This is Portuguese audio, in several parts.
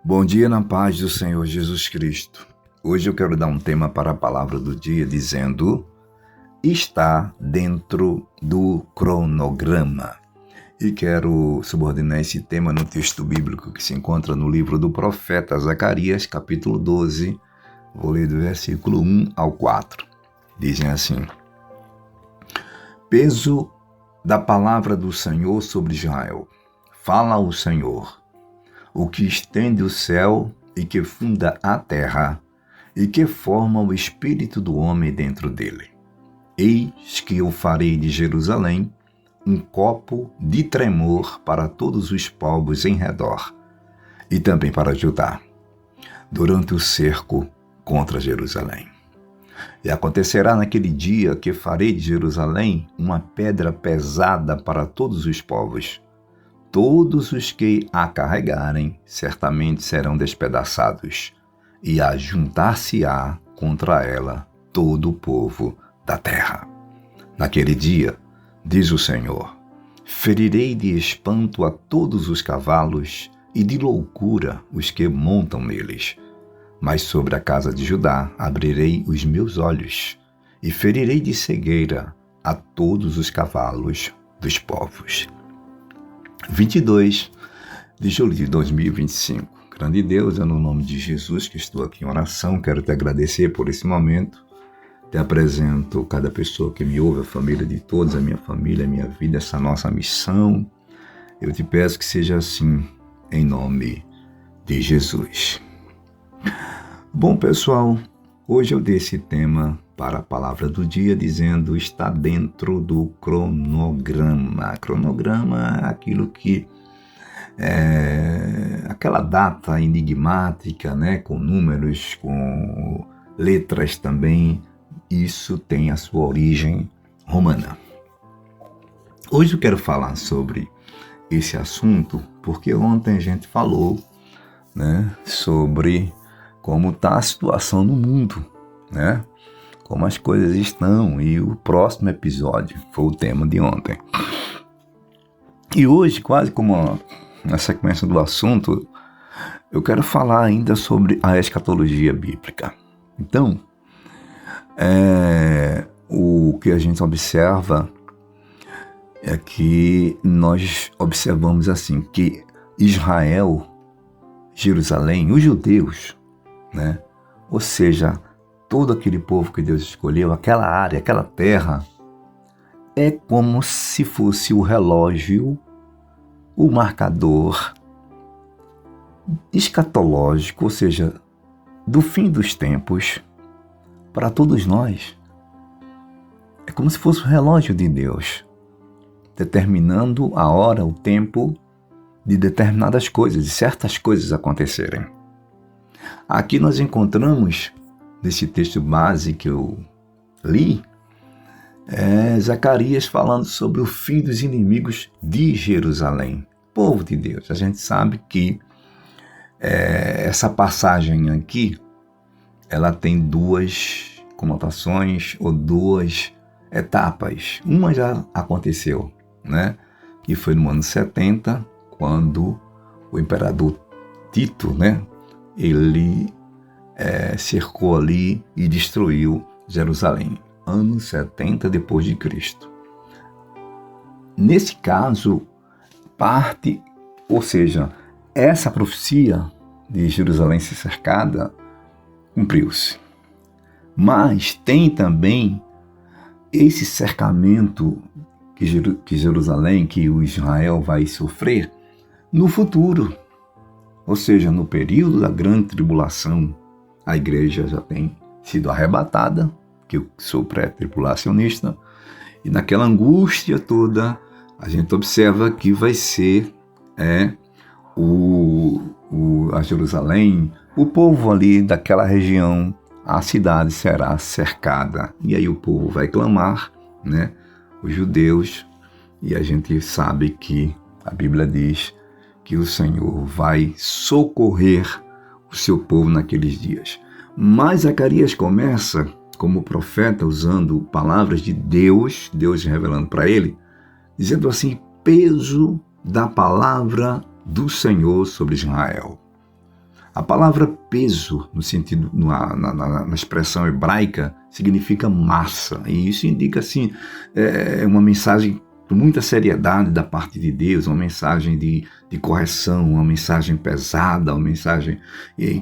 Bom dia na paz do Senhor Jesus Cristo. Hoje eu quero dar um tema para a palavra do dia dizendo: está dentro do cronograma. E quero subordinar esse tema no texto bíblico que se encontra no livro do profeta Zacarias, capítulo 12. Vou ler do versículo 1 ao 4. Dizem assim: peso da palavra do Senhor sobre Israel. Fala o Senhor, o que estende o céu e que funda a terra, e que forma o espírito do homem dentro dele. Eis que eu farei de Jerusalém um copo de tremor para todos os povos em redor, e também para Judá, durante o cerco contra Jerusalém. E acontecerá naquele dia que farei de Jerusalém uma pedra pesada para todos os povos. Todos os que a carregarem certamente serão despedaçados, e ajuntar-se-á contra ela todo o povo da terra. Naquele dia, diz o Senhor, ferirei de espanto a todos os cavalos e de loucura os que montam neles. Mas sobre a casa de Judá abrirei os meus olhos e ferirei de cegueira a todos os cavalos dos povos. 22 de julho de 2025. Grande Deus, é no nome de Jesus que estou aqui em oração. Quero te agradecer por esse momento. Te apresento cada pessoa que me ouve, a família de todos, a minha família, a minha vida, essa nossa missão. Eu te peço que seja assim, em nome de Jesus. Bom, pessoal, hoje eu dei esse tema para a palavra do dia, dizendo está dentro do cronograma. Cronograma é aquilo que é aquela data enigmática, né, com números, com letras também. Isso tem a sua origem romana. Hoje eu quero falar sobre esse assunto porque ontem a gente falou, né, sobre como está a situação no mundo, né? Como as coisas estão, e o próximo episódio foi o tema de ontem. E hoje, quase como na sequência do assunto, eu quero falar ainda sobre a escatologia bíblica. Então, o que a gente observa é que nós observamos assim, que Israel, Jerusalém, os judeus, né? Ou seja, todo aquele povo que Deus escolheu, aquela área, aquela terra, é como se fosse o relógio, o marcador escatológico, ou seja, do fim dos tempos, para todos nós. É como se fosse o relógio de Deus, determinando a hora, o tempo de determinadas coisas, de certas coisas acontecerem. Aqui nós encontramos, nesse texto base que eu li, Zacarias falando sobre o fim dos inimigos de Jerusalém, povo de Deus. A gente sabe que essa passagem aqui, ela tem duas conotações ou duas etapas. Uma já aconteceu, né? Que foi no ano 70, quando o imperador Tito, né? Ele cercou ali e destruiu Jerusalém, ano 70 depois de Cristo. Nesse caso, ou seja, essa profecia de Jerusalém ser cercada cumpriu-se. Mas tem também esse cercamento que Jerusalém, que o Israel vai sofrer no futuro. Ou seja, no período da grande tribulação, a igreja já tem sido arrebatada, que eu sou pré-tribulacionista, e naquela angústia toda, a gente observa que vai ser a Jerusalém, o povo ali daquela região, a cidade será cercada. E aí o povo vai clamar, né, os judeus, e a gente sabe que a Bíblia diz que o Senhor vai socorrer o seu povo naqueles dias. Mas Zacarias começa como profeta usando palavras de Deus revelando para ele, dizendo assim, peso da palavra do Senhor sobre Israel. A palavra peso, no sentido, na expressão hebraica, significa massa. E isso indica, assim, uma mensagem com muita seriedade da parte de Deus, uma mensagem de correção, uma mensagem pesada, uma mensagem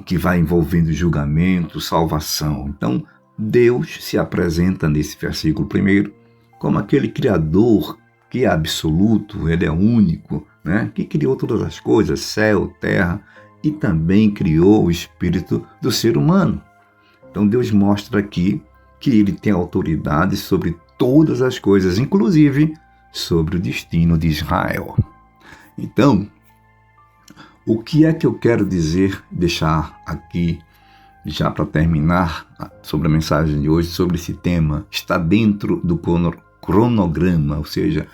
que vai envolvendo julgamento, salvação. Então, Deus se apresenta nesse versículo primeiro como aquele Criador que é absoluto, ele é único, né? Que criou todas as coisas, céu, terra, e também criou o espírito do ser humano. Então Deus mostra aqui que ele tem autoridade sobre todas as coisas, inclusive sobre o destino de Israel. Então, o que é que eu quero dizer, deixar aqui, já para terminar, sobre a mensagem de hoje, sobre esse tema? Está dentro do cronograma, ou seja,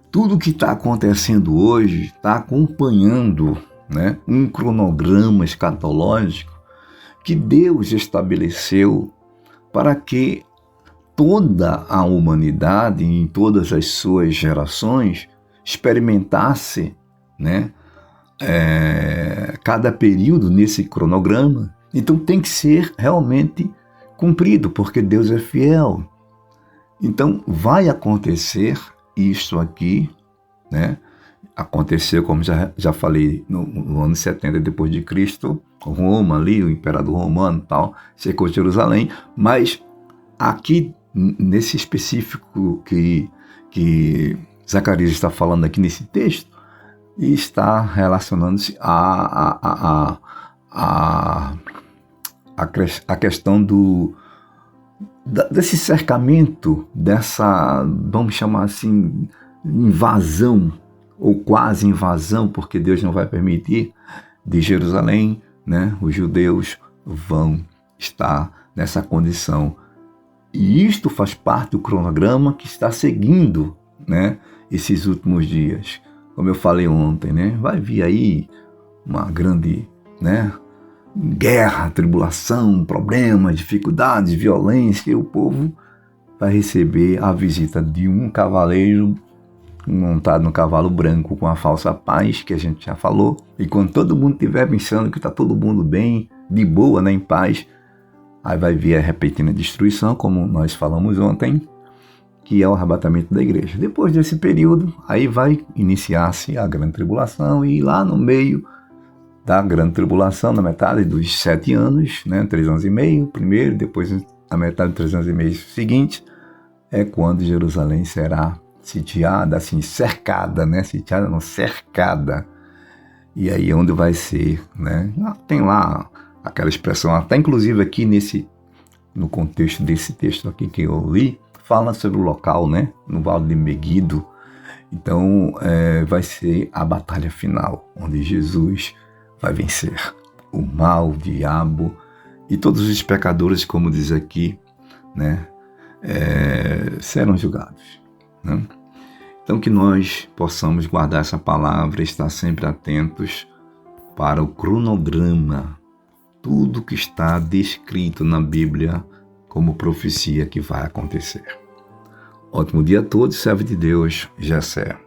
tudo que está acontecendo hoje está acompanhando, né, um cronograma escatológico que Deus estabeleceu para que toda a humanidade, em todas as suas gerações, experimentasse, né, cada período nesse cronograma. Então tem que ser realmente cumprido, porque Deus é fiel. Então vai acontecer isso aqui, né? Aconteceu, como já falei, no ano 70 depois de Cristo, Roma ali, o imperador romano e tal, cercou Jerusalém, mas aqui, nesse específico que Zacarias está falando aqui nesse texto, está relacionando-se a questão desse cercamento, dessa, vamos chamar assim, invasão, ou quase invasão, porque Deus não vai permitir, de Jerusalém, né? Os judeus vão estar nessa condição. E isto faz parte do cronograma que está seguindo, né, esses últimos dias. Como eu falei ontem, né? Vai vir aí uma grande, né, guerra, tribulação, problemas, dificuldades, violência, e o povo vai receber a visita de um cavaleiro montado no cavalo branco com a falsa paz, que a gente já falou, e quando todo mundo estiver pensando que está todo mundo bem, de boa, né, em paz, aí vai vir a repentina destruição, como nós falamos ontem, que é o arrebatamento da igreja. Depois desse período, aí vai iniciar-se a grande tribulação, e lá no meio da grande tribulação, na metade dos 7 anos, né, 3 anos e meio, primeiro, depois a metade de 3 anos e meio seguinte, é quando Jerusalém será sitiada, assim, cercada, né, sitiada não, cercada, e aí é onde vai ser, né, tem lá aquela expressão, até inclusive aqui no contexto desse texto aqui que eu li, fala sobre o local, né, no Vale de Meguido. Então vai ser a batalha final, onde Jesus vai vencer o mal, o diabo e todos os pecadores, como diz aqui, né, serão julgados, né? Então que nós possamos guardar essa palavra e estar sempre atentos para o cronograma, tudo que está descrito na Bíblia como profecia que vai acontecer. Ótimo dia a todos, servo de Deus, Jessé.